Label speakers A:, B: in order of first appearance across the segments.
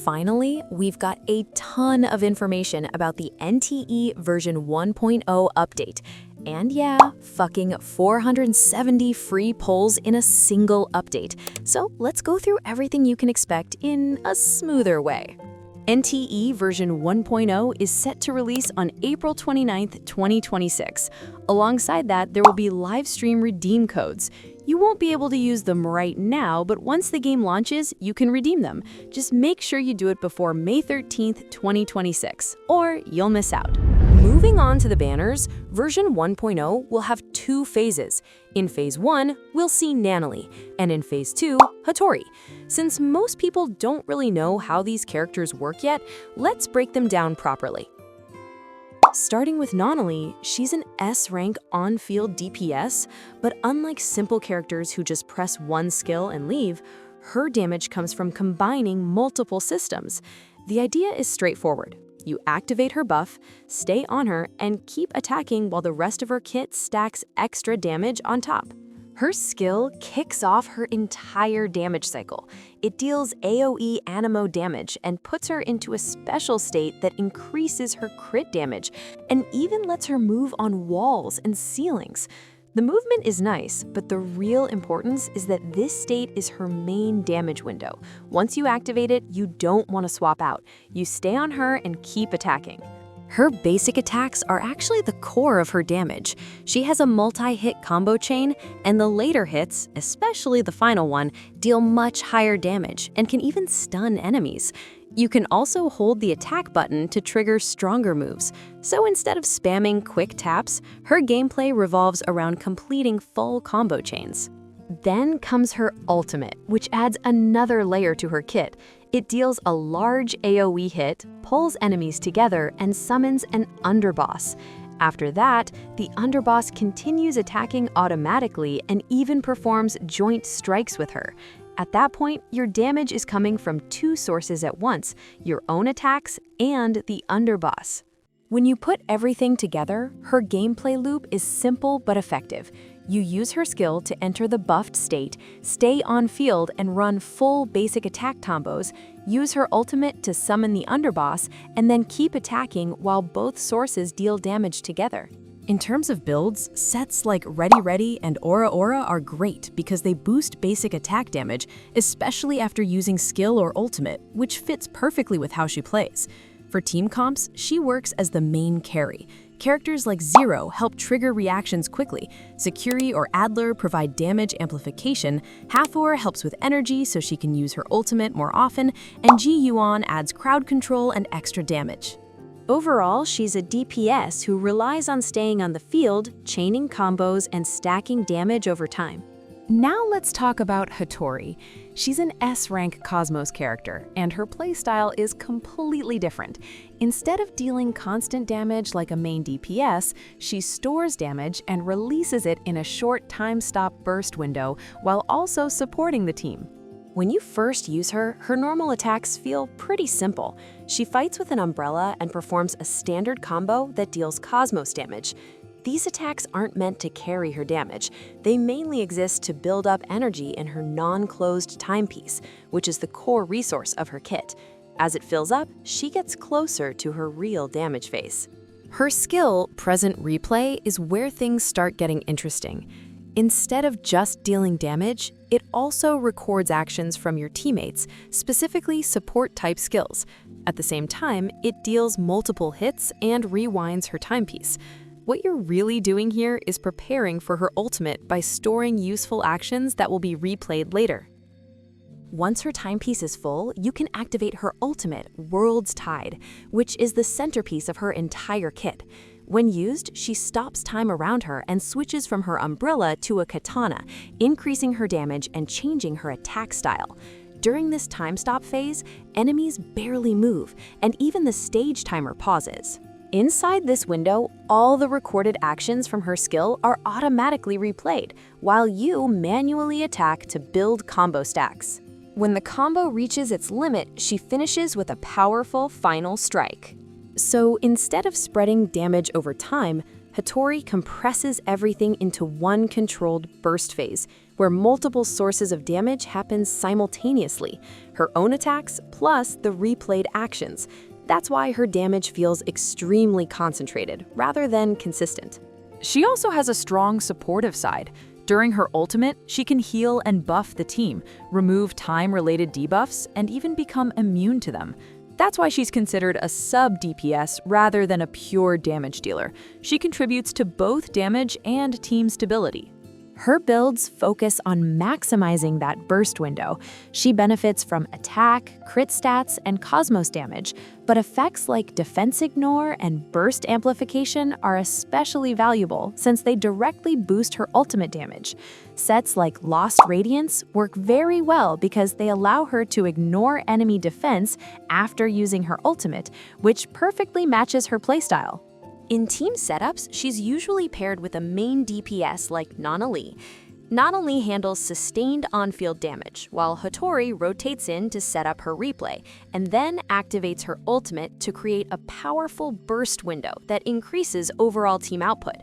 A: Finally, we've got a ton of information about the NTE version 1.0 update. And yeah, fucking 470 free polls in a single update. So let's go through everything you can expect in a smoother way. NTE version 1.0 is set to release on April 29th, 2026. Alongside that, there will be live stream redeem codes. You won't be able to use them right now, but once the game launches, you can redeem them. Just make sure you do it before May 13th, 2026, or you'll miss out. Moving on to the banners, version 1.0 will have two phases. In phase 1, we'll see Nanally, and in phase 2, Hotori. Since most people don't really know how these characters work yet, let's break them down properly. Starting with Nanally, she's an S-rank on-field DPS, but unlike simple characters who just press one skill and leave, her damage comes from combining multiple systems. The idea is straightforward. You activate her buff, stay on her, and keep attacking while the rest of her kit stacks extra damage on top. Her skill kicks off her entire damage cycle. It deals AoE animo damage and puts her into a special state that increases her crit damage and even lets her move on walls and ceilings. The movement is nice, but the real importance is that this state is her main damage window. Once you activate it, you don't want to swap out. You stay on her and keep attacking. Her basic attacks are actually the core of her damage. She has a multi-hit combo chain, and the later hits, especially the final one, deal much higher damage and can even stun enemies. You can also hold the attack button to trigger stronger moves. So instead of spamming quick taps, her gameplay revolves around completing full combo chains. Then comes her ultimate, which adds another layer to her kit. It deals a large AoE hit, pulls enemies together, and summons an underboss. After that, the underboss continues attacking automatically and even performs joint strikes with her. At that point, your damage is coming from two sources at once, your own attacks and the underboss. When you put everything together, her gameplay loop is simple but effective. You use her skill to enter the buffed state, stay on field and run full basic attack combos, use her ultimate to summon the underboss, and then keep attacking while both sources deal damage together. In terms of builds, sets like Ready Ready and Aura Aura are great because they boost basic attack damage, especially after using skill or ultimate, which fits perfectly with how she plays. For team comps, she works as the main carry. Characters like Zero help trigger reactions quickly, Sakuri or Adler provide damage amplification, Hathor helps with energy so she can use her ultimate more often, and Ji Yuan adds crowd control and extra damage. Overall, she's a DPS who relies on staying on the field, chaining combos, and stacking damage over time. Now let's talk about Hotori. She's an S-rank Cosmos character, and her playstyle is completely different. Instead of dealing constant damage like a main DPS, she stores damage and releases it in a short time-stop burst window while also supporting the team. When you first use her, her normal attacks feel pretty simple. She fights with an umbrella and performs a standard combo that deals Cosmos damage. These attacks aren't meant to carry her damage. They mainly exist to build up energy in her non-closed timepiece, which is the core resource of her kit. As it fills up, she gets closer to her real damage phase. Her skill, Present Replay, is where things start getting interesting. Instead of just dealing damage, it also records actions from your teammates, specifically support-type skills. At the same time, it deals multiple hits and rewinds her timepiece. What you're really doing here is preparing for her ultimate by storing useful actions that will be replayed later. Once her timepiece is full, you can activate her ultimate, World's Tide, which is the centerpiece of her entire kit. When used, she stops time around her and switches from her umbrella to a katana, increasing her damage and changing her attack style. During this time stop phase, enemies barely move, and even the stage timer pauses. Inside this window, all the recorded actions from her skill are automatically replayed, while you manually attack to build combo stacks. When the combo reaches its limit, she finishes with a powerful final strike. So instead of spreading damage over time, Hotori compresses everything into one controlled burst phase, where multiple sources of damage happen simultaneously, her own attacks plus the replayed actions. That's why her damage feels extremely concentrated, rather than consistent.
B: She also has a strong supportive side. During her ultimate, she can heal and buff the team, remove time-related debuffs, and even become immune to them. That's why she's considered a sub-DPS rather than a pure damage dealer. She contributes to both damage and team stability.
A: Her builds focus on maximizing that burst window. She benefits from attack, crit stats, and cosmos damage, but effects like defense ignore and burst amplification are especially valuable since they directly boost her ultimate damage. Sets like Lost Radiance work very well because they allow her to ignore enemy defense after using her ultimate, which perfectly matches her playstyle. In team setups, she's usually paired with a main DPS like Nanally. Nanally handles sustained on-field damage, while Hotori rotates in to set up her replay, and then activates her ultimate to create a powerful burst window that increases overall team output.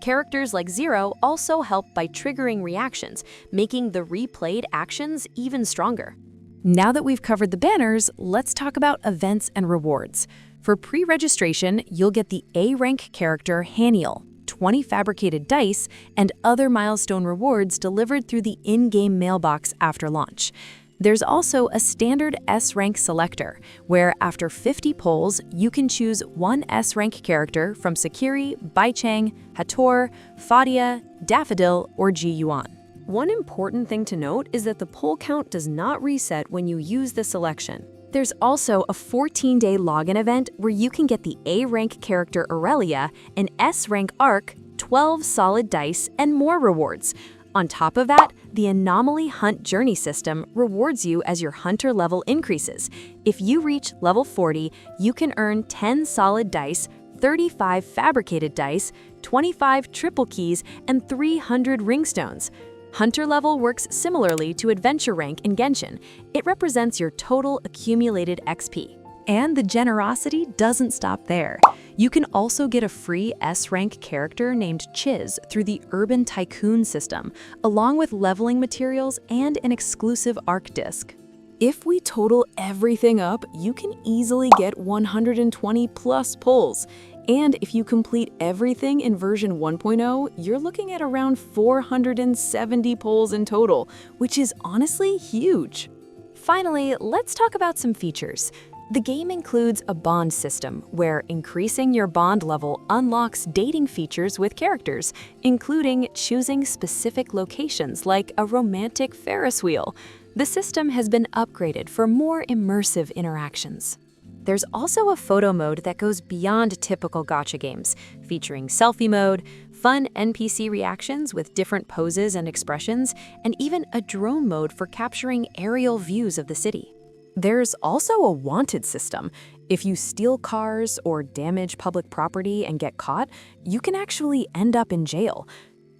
A: Characters like Zero also help by triggering reactions, making the replayed actions even stronger. Now that we've covered the banners, let's talk about events and rewards. For pre-registration, you'll get the A-rank character Haniel, 20 fabricated dice, and other milestone rewards delivered through the in-game mailbox after launch. There's also a standard S-rank selector, where after 50 polls, you can choose one S-rank character from Sakiri, Baichang, Hator, Fadia, Daffodil, or Ji Yuan. One important thing to note is that the poll count does not reset when you use the selection. There's also a 14-day login event where you can get the A-rank character Aurelia, an S-rank Arc, 12 solid dice, and more rewards. On top of that, the Anomaly Hunt Journey system rewards you as your hunter level increases. If you reach level 40, you can earn 10 solid dice, 35 fabricated dice, 25 triple keys, and 300 ringstones. Hunter level works similarly to Adventure rank in Genshin. It represents your total accumulated XP. And the generosity doesn't stop there. You can also get a free S-rank character named Chiz through the Urban Tycoon system, along with leveling materials and an exclusive ARC disc. If we total everything up, you can easily get 120 plus pulls. And if you complete everything in version 1.0, you're looking at around 470 polls in total, which is honestly huge. Finally, let's talk about some features. The game includes a bond system, where increasing your bond level unlocks dating features with characters, including choosing specific locations like a romantic Ferris wheel. The system has been upgraded for more immersive interactions. There's also a photo mode that goes beyond typical gacha games, featuring selfie mode, fun NPC reactions with different poses and expressions, and even a drone mode for capturing aerial views of the city. There's also a wanted system. If you steal cars or damage public property and get caught, you can actually end up in jail.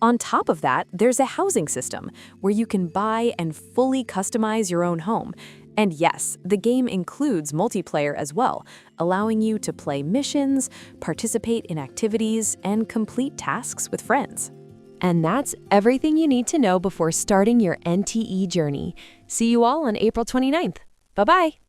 A: On top of that, there's a housing system, where you can buy and fully customize your own home. And yes, the game includes multiplayer as well, allowing you to play missions, participate in activities, and complete tasks with friends. And that's everything you need to know before starting your NTE journey. See you all on April 29th. Bye-bye!